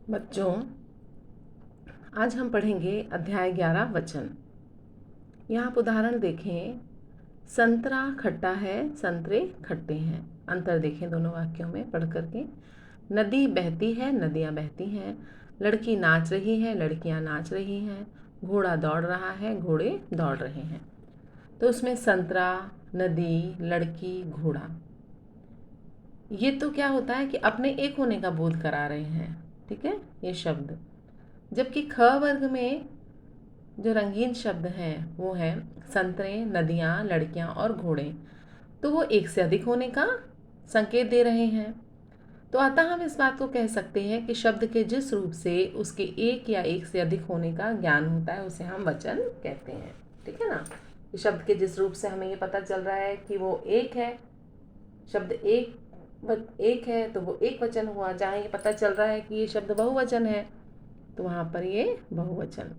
बच्चों, आज हम पढ़ेंगे अध्याय 11 वचन। यहाँ आप उदाहरण देखें। संतरा खट्टा है, संतरे खट्टे हैं। अंतर देखें दोनों वाक्यों में पढ़ करके। नदी बहती है, नदियाँ बहती हैं। लड़की नाच रही है, लड़कियाँ नाच रही हैं। घोड़ा दौड़ रहा है, घोड़े दौड़ रहे हैं। तो उसमें संतरा, नदी, लड़की, घोड़ा, ये तो क्या होता है कि अपने एक होने का बोध करा रहे हैं। ठीक है, ये शब्द। जबकि ख वर्ग में जो रंगीन शब्द हैं वो हैं संतरे, नदियाँ, लड़कियाँ और घोड़े। तो वो एक से अधिक होने का संकेत दे रहे हैं। तो अतः हम इस बात को कह सकते हैं कि शब्द के जिस रूप से उसके एक या एक से अधिक होने का ज्ञान होता है उसे हम वचन कहते हैं। ठीक है ना। शब्द के जिस रूप से हमें ये पता चल रहा है कि वो एक है, शब्द एक है तो वो एक वचन हुआ। जहाँ ये पता चल रहा है कि ये शब्द बहुवचन है तो वहाँ पर ये बहुवचन।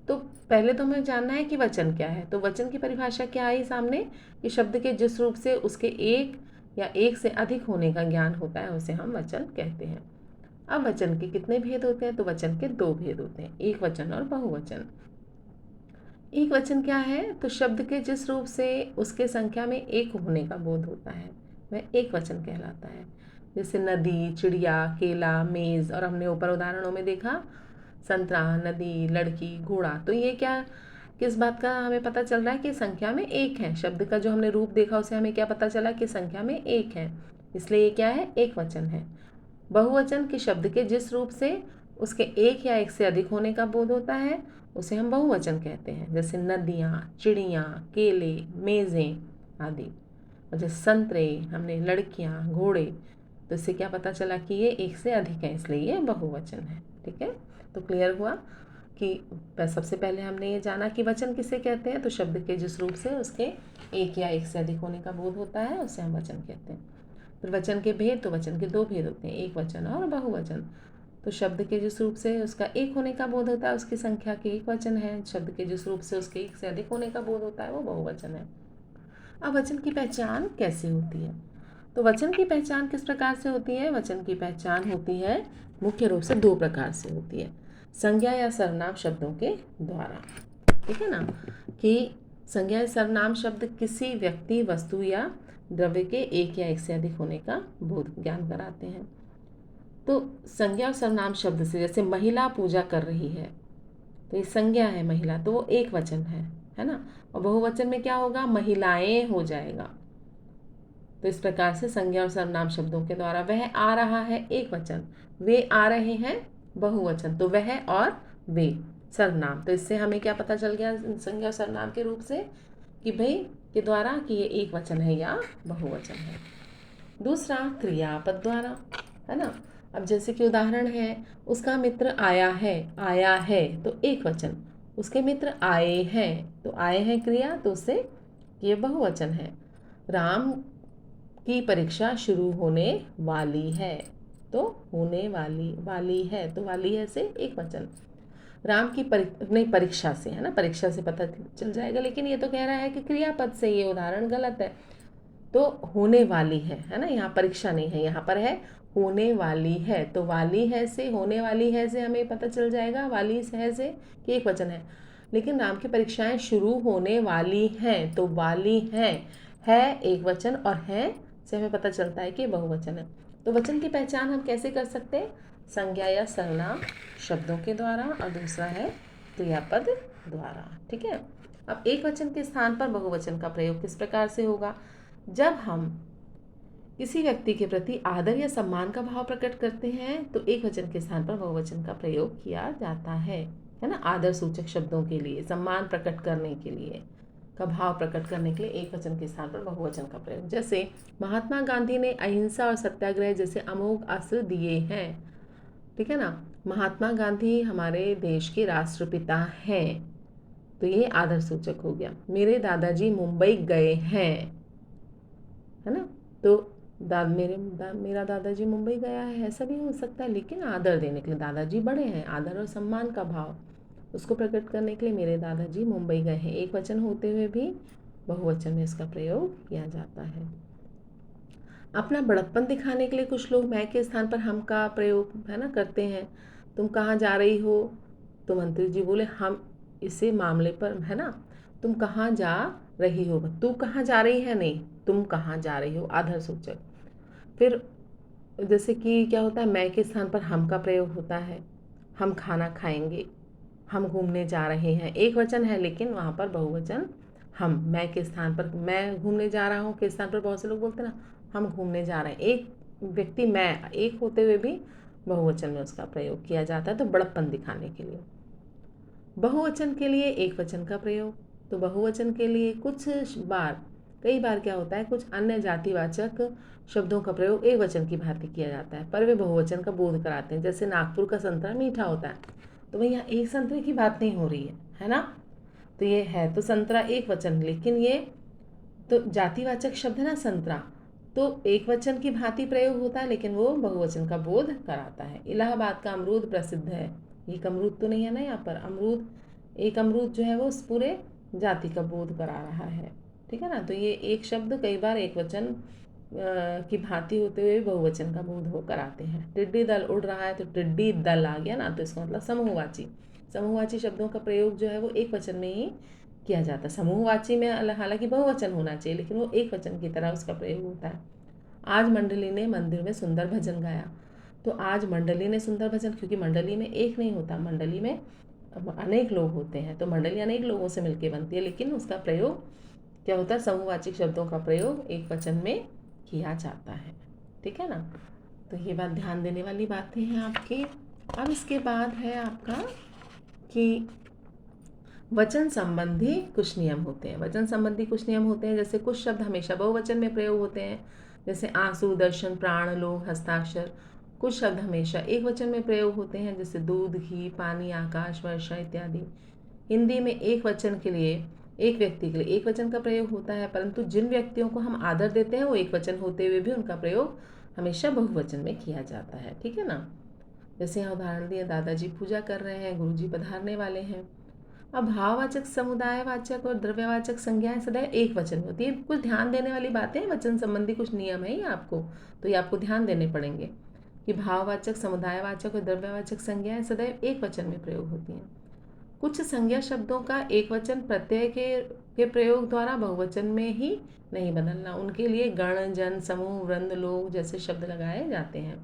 तो पहले तो हमें जानना है कि वचन क्या है। तो वचन की परिभाषा क्या आई सामने कि शब्द के जिस रूप से उसके एक या एक से अधिक होने का ज्ञान होता है उसे हम वचन कहते हैं। अब वचन के कितने भेद होते हैं? तो वचन के दो भेद होते हैं, एक वचन और बहुवचन। एक वचन क्या है? तो शब्द के जिस रूप से उसके संख्या में एक होने का बोध होता है वह एक वचन कहलाता है। जैसे नदी, चिड़िया, केला, मेज, और हमने ऊपर उदाहरणों में देखा संतरा, नदी, लड़की, घोड़ा। तो ये क्या, किस बात का हमें पता चल रहा है कि संख्या में एक है। शब्द का जो हमने रूप देखा उसे हमें क्या पता चला कि संख्या में एक है, इसलिए ये क्या है? एक वचन है। बहुवचन के शब्द के जिस रूप से उसके एक या एक से अधिक होने का बोध होता है उसे हम बहुवचन कहते हैं। जैसे नदियाँ, चिड़ियाँ, केले, मेज़ें आदि। और जैसे संतरे, हमने लड़कियाँ, घोड़े, तो इससे क्या पता चला कि ये एक से अधिक है, इसलिए ये बहुवचन है। ठीक है, तो क्लियर हुआ कि सबसे पहले हमने ये जाना कि वचन किसे कहते हैं। तो शब्द के जिस रूप से उसके एक या एक से अधिक होने का बोध होता है उसे हम वचन कहते हैं। फिर वचन के भेद, तो वचन के दो भेद होते हैं, एक वचन और बहुवचन। तो शब्द के जिस रूप से उसका एक होने का बोध होता है उसकी संख्या के एक वचन है। शब्द के जिस रूप से उसके एक से अधिक होने का बोध होता है वो बहुवचन है। अब वचन की पहचान कैसे होती है? तो वचन की पहचान किस प्रकार से होती है? वचन की पहचान होती है मुख्य रूप से दो प्रकार से होती है। संज्ञा या सर्वनाम शब्दों के द्वारा। ठीक है ना, कि संज्ञा या सर्वनाम शब्द किसी व्यक्ति, वस्तु या द्रव्य के एक या एक से अधिक होने का बोध ज्ञान कराते हैं। तो संज्ञा और सर्वनाम शब्द से, जैसे महिला पूजा कर रही है, तो ये संज्ञा है महिला, तो वो एक वचन है ना। और बहुवचन में क्या होगा? महिलाएं हो जाएगा। तो इस प्रकार से संज्ञा और सर्वनाम शब्दों के द्वारा वह आ रहा है एक वचन, वे आ रहे हैं बहुवचन, तो वह और वे सर्वनाम। तो इससे हमें क्या पता चल गया संज्ञा और सर्वनाम के रूप से कि भाई के द्वारा कि ये एक वचन है या बहुवचन है। दूसरा क्रियापद द्वारा, है ना। अब जैसे कि उदाहरण है, उसका मित्र आया है तो एक वचन, उसके मित्र आए हैं तो आए हैं क्रिया, तो उससे ये बहुवचन है। राम की परीक्षा शुरू होने वाली है, तो होने वाली है, तो वाली है से एक वचन। राम की नहीं, परीक्षा से, है ना, परीक्षा से पता चल जाएगा, लेकिन ये तो कह रहा है कि क्रियापद से, ये उदाहरण गलत है। तो होने वाली है ना, यहाँ परीक्षा नहीं है, यहाँ पर है होने वाली है। तो वाली है से, होने वाली है से हमें पता चल जाएगा, वाली है से कि एक वचन है। लेकिन राम की परीक्षाएं शुरू होने वाली हैं, तो वाली है एक वचन, और है से हमें पता चलता है कि बहुवचन है। तो वचन की पहचान हम कैसे कर सकते हैं? संज्ञा या सर्वनाम शब्दों के द्वारा, और दूसरा है क्रियापद द्वारा। ठीक है। अब एक वचन के स्थान पर बहुवचन का प्रयोग किस प्रकार से होगा? जब हम किसी व्यक्ति के प्रति आदर या सम्मान का भाव प्रकट करते हैं तो एक वचन के स्थान पर बहुवचन का प्रयोग किया जाता है ना। आदर सूचक शब्दों के लिए, सम्मान प्रकट करने के लिए, का भाव प्रकट करने के लिए एक वचन के स्थान पर बहुवचन का प्रयोग। जैसे महात्मा गांधी ने अहिंसा और सत्याग्रह जैसे अमोघ अस्त्र दिए हैं। ठीक है ना, महात्मा गांधी हमारे देश के राष्ट्रपिता हैं, तो ये आदर सूचक हो गया। मेरे दादाजी मुंबई गए हैं, है ना, तो मेरा दादाजी मुंबई गया है, ऐसा भी हो सकता है, लेकिन आदर देने के लिए, दादाजी बड़े हैं, आदर और सम्मान का भाव उसको प्रकट करने के लिए मेरे दादाजी मुंबई गए हैं, एक वचन होते हुए भी बहुवचन में इसका प्रयोग किया जाता है। अपना बड़प्पन दिखाने के लिए कुछ लोग मैं के स्थान पर हम का प्रयोग है ना करते हैं। तुम कहाँ जा रही हो, तो मंत्री जी बोले हम इसे मामले पर है ना, तुम कहाँ जा रही हो, तू कहाँ जा रही है नहीं, तुम कहाँ जा रही हो, आधार सूचक। फिर जैसे कि क्या होता है, मैं के स्थान पर हम का प्रयोग होता है, हम खाना खाएंगे, हम घूमने जा रहे हैं, एक वचन है लेकिन वहाँ पर बहुवचन हम। मैं के स्थान पर मैं घूमने जा रहा हूँ के स्थान पर बहुत से लोग बोलते हैं ना हम घूमने जा रहे हैं, एक व्यक्ति मैं एक होते हुए भी बहुवचन में उसका प्रयोग किया जाता है, तो बड़प्पन दिखाने के लिए। बहुवचन के लिए एक वचन का प्रयोग, तो बहुवचन के लिए कई बार क्या होता है, कुछ अन्य जातिवाचक शब्दों का प्रयोग एक वचन की भांति किया जाता है पर वे बहुवचन का बोध कराते हैं। जैसे नागपुर का संतरा मीठा होता है, तो भाई यहाँ एक संतरे की बात नहीं हो रही है ना, तो ये है तो संतरा एक वचन, लेकिन ये तो जातिवाचक शब्द है ना संतरा, तो एक वचन की भांति प्रयोग होता है लेकिन वो बहुवचन का बोध कराता है। इलाहाबाद का अमरूद प्रसिद्ध है, एक अमरूद तो नहीं है ना यहाँ पर, अमरूद एक अमरूद जो है वो उस पूरे जाति का बोध करा रहा है, ठीक है ना। तो ये एक शब्द कई बार एक वचन की भांति होते हुए बहुवचन का बोध हो कराते हैं। टिड्डी दल उड़ रहा है, तो टिड्डी दल आ गया ना, तो इसका मतलब समूहवाची शब्दों का प्रयोग जो है वो एक वचन में ही किया जाता है। समूहवाची में हालांकि बहुवचन होना चाहिए लेकिन वो एक वचन की तरह उसका प्रयोग होता है। आज मंडली ने मंदिर में सुंदर भजन गाया, तो आज मंडली ने सुंदर भजन, क्योंकि मंडली में एक नहीं होता, मंडली में अनेक लोग होते हैं, तो मंडली अनेक लोगों से मिलकर बनती है, लेकिन उसका प्रयोग क्या होता है, समूहवाचक शब्दों का प्रयोग एक वचन में किया जाता है, ठीक है ना। तो ये बात ध्यान देने वाली बातें हैं आपकी। अब इसके बाद है आपका कि वचन संबंधी कुछ नियम होते हैं। वचन संबंधी कुछ नियम होते हैं, जैसे कुछ शब्द हमेशा बहुवचन में प्रयोग होते हैं, जैसे आंसू, दर्शन, प्राण, लोग, हस्ताक्षर। कुछ शब्द हमेशा एक वचन में प्रयोग होते हैं, जैसे दूध, घी, पानी, आकाश, वर्षा इत्यादि। हिंदी में एक वचन के लिए एक व्यक्ति के लिए एक वचन का प्रयोग होता है, परंतु जिन व्यक्तियों को हम आदर देते हैं वो एक वचन होते हुए भी उनका प्रयोग हमेशा बहुवचन में किया जाता है, ठीक है ना। जैसे यहाँ उदाहरण दिए, दादाजी पूजा कर रहे हैं, गुरुजी पधारने वाले हैं। अब भाववाचक, समुदायवाचक और द्रव्यवाचक संज्ञाएं सदैव एक वचन में होती है। कुछ ध्यान देने वाली बातें हैं, वचन संबंधी कुछ नियम है ये आपको, तो ये आपको ध्यान देने पड़ेंगे कि भाववाचक, समुदायवाचक और द्रव्यवाचक संज्ञाएं सदैव एक वचन में प्रयोग होती हैं। कुछ संज्ञा शब्दों का एक वचन प्रत्यय के प्रयोग द्वारा बहुवचन में ही नहीं बदलना, उनके लिए गण, जन, समूह, वृंद, लोग जैसे शब्द लगाए जाते हैं।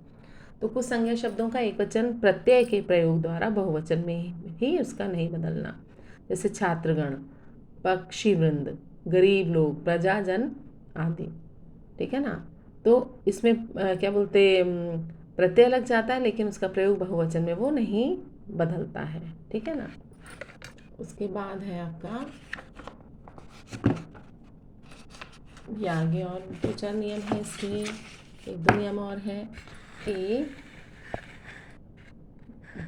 तो कुछ संज्ञा शब्दों का एक वचन प्रत्यय के प्रयोग द्वारा बहुवचन में ही उसका नहीं बदलना, जैसे छात्रगण, पक्षी वृंद, गरीब लोग, प्रजाजन आदि, ठीक है ना। तो इसमें क्या बोलते प्रत्यय लग जाता है लेकिन उसका प्रयोग बहुवचन में वो नहीं बदलता है, ठीक है ना। उसके बाद है आपका ये आगे और दो चार नियम है इसके, एक दो नियम और है कि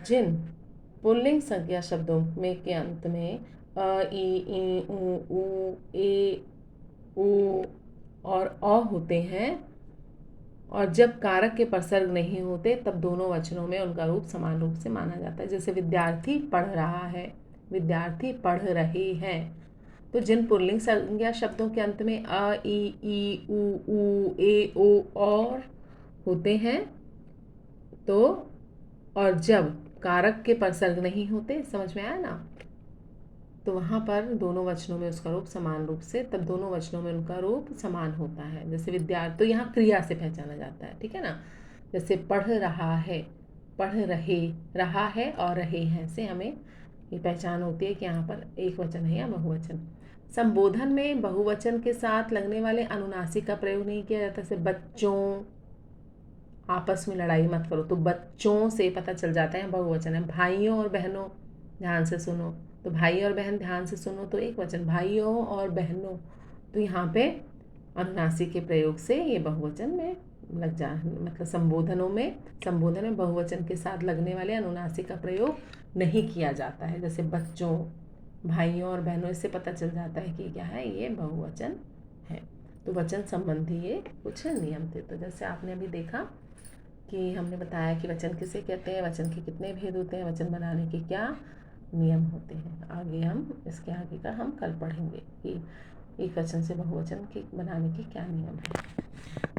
जिन पुल्लिंग संज्ञा शब्दों में के अंत में अ, ई, उ, ए, उ और अ होते हैं और जब कारक के प्रसर्ग नहीं होते तब दोनों वचनों में उनका रूप समान रूप से माना जाता है। जैसे विद्यार्थी पढ़ रहा है, विद्यार्थी पढ़ रहे हैं। तो जिन पुल्लिंग संज्ञा शब्दों के अंत में अ, ई, उ, ए, ओ और होते हैं तो, और जब कारक के प्रसर्ग नहीं होते, समझ में आया ना, तो वहाँ पर दोनों वचनों में उसका रूप समान रूप से, तब दोनों वचनों में उनका रूप समान होता है। जैसे विद्यार्थी तो यहाँ क्रिया से पहचाना जाता है, ठीक है ना। जैसे पढ़ रहा है, पढ़ रहे, रहा है और रहे हैं से हमें ये पहचान होती है कि यहाँ पर एक वचन है या बहुवचन। संबोधन में बहुवचन के साथ लगने वाले अनुनासिक का प्रयोग नहीं किया जाता। जैसे बच्चों, आपस में लड़ाई मत करो, तो बच्चों से पता चल जाता है बहुवचन है। भाइयों और बहनों, ध्यान से सुनो, तो भाई और बहन ध्यान से सुनो तो एक वचन, भाइयों और बहनों, तो यहाँ पे अनुनासिक के प्रयोग से ये बहुवचन में लग जा, मतलब संबोधन में बहुवचन के साथ लगने वाले अनुनासिक का प्रयोग नहीं किया जाता है। जैसे बच्चों, भाइयों और बहनों, इससे पता चल जाता है कि क्या है, ये बहुवचन है। तो वचन संबंधी ये कुछ नियम थे। तो जैसे आपने अभी देखा कि हमने बताया कि वचन किसे कहते हैं, वचन के कितने भेद होते हैं, वचन बनाने के क्या नियम होते हैं। आगे हम इसके आगे का हम कल पढ़ेंगे कि एक वचन से बहुवचन के बनाने के क्या नियम हैं।